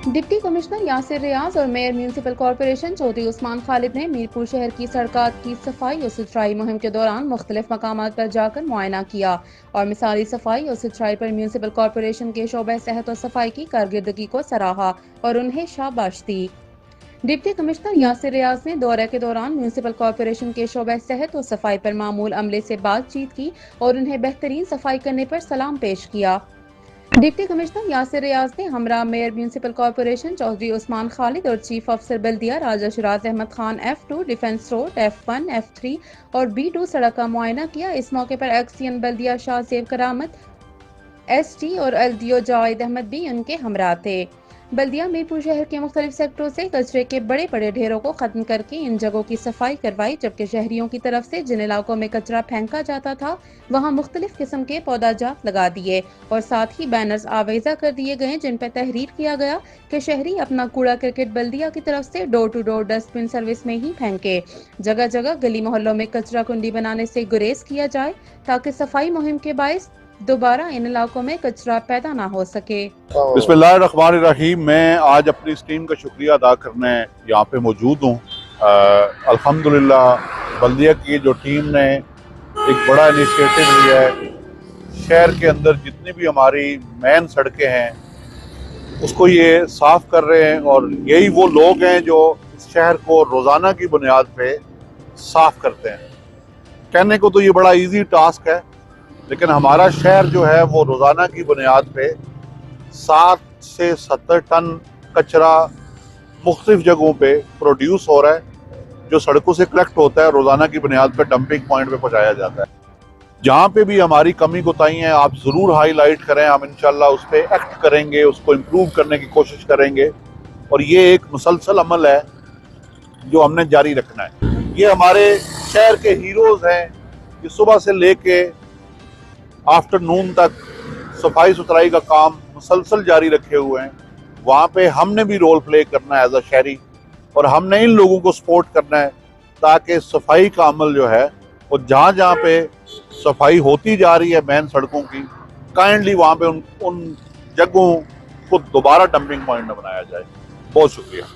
Deputy commissioner Yasir Riaz और mayor municipal corporation Chaudhry Usman Khalid ने मीरपुर शहर की सड़कों की सफाई और सुथराई मुहिम के दौरान मुख्तलिफ मकामात पर जाकर मुआयना किया और मिसाली सफाई और सुथराई पर म्यूनिसिपल कॉरपोरेशन के शोबे सेहत और सफाई की कारकर्दगी को सराहा और उन्हें शाबाश दी। डिप्टी कमिश्नर यासिर रियाज ने दौरे के दौरान म्यूनिसिपल कॉरपोरेशन के शोबे सेहत और सफाई पर मामूल अमले से बातचीत की और उन्हें बेहतरीन सफाई करने पर सलाम पेश किया। डिप्टी कमिश्नर यासिर रियाज ने हमरा mayor municipal corporation Chaudhry Usman Khalid और चीफ अफसर बल्दिया Raja Shiraz Ahmed Khan F2 defence road F1 F3 और B2 सड़क का मुआयना किया। इस मौके पर एक्सियन बल्दिया शाह सेव करामत ST और LDO जावेद अहमद भी उनके हमरा थे। बल्दिया मीरपुर शहर के मुख्तलिफ सेक्टरों से कचरे के बड़े बड़े ढेरों को खत्म करके इन जगहों की सफाई करवाई, जबकि शहरियों की तरफ से जिन इलाकों में कचरा फेंका जाता था वहां मुख्तलिफ किस्म के पौधाजात लगा दिए और साथ ही बैनर्स आवेजा कर दिए गए जिन पर तहरीर किया गया कि शहरी अपना कूड़ा क्रिकेट बल्दिया की तरफ से door to door dustbin service में ही फेंके। जगह जगह गली मोहल्लों में कचरा कुंडी बनाने से गुरेज किया जाए ताकि सफाई मुहिम के बायस दोबारा इन इलाकों में कचरा पैदा ना हो सके। बिस्मिल्लाहिर्रहमानिर्रहीम। मैं आज अपनी इस टीम का शुक्रिया अदा करने यहाँ पे मौजूद हूँ। अल्हम्दुलिल्लाह बल्दिया की जो टीम ने एक बड़ा इनिशिएटिव लिया है। शहर के अंदर जितनी भी हमारी मेन सड़कें हैं उसको ये साफ कर रहे हैं और यही वो लोग हैं जो इस शहर को रोज़ाना की बुनियाद पे साफ करते हैं। कहने को तो ये बड़ा इजी टास्क है, लेकिन हमारा शहर जो है वो रोज़ाना की बुनियाद पे 7 से 70 टन कचरा मुख्तलिफ जगहों पे प्रोड्यूस हो रहा है, जो सड़कों से कलेक्ट होता है, रोज़ाना की बुनियाद पे डंपिंग पॉइंट पे पहुंचाया जाता है। जहाँ पे भी हमारी कमी कोताही है आप ज़रूर हाईलाइट करें, हम इंशाल्लाह उस पर एक्ट करेंगे, उसको इम्प्रूव करने की कोशिश करेंगे और ये एक मुसलसल अमल है जो हमने जारी रखना है। ये हमारे शहर के हीरोज़ हैं कि सुबह से लेके आफ्टरनून तक सफाई सुथराई का काम मुसलसल जारी रखे हुए हैं। वहाँ पे हमने भी रोल प्ले करना है एज अ शहरी और हमने इन लोगों को सपोर्ट करना है ताकि सफाई का अमल जो है वो जहाँ जहाँ पे सफाई होती जा रही है मेन सड़कों की, काइंडली वहाँ पे उन जगहों को दोबारा डंपिंग पॉइंट न बनाया जाए। बहुत शुक्रिया।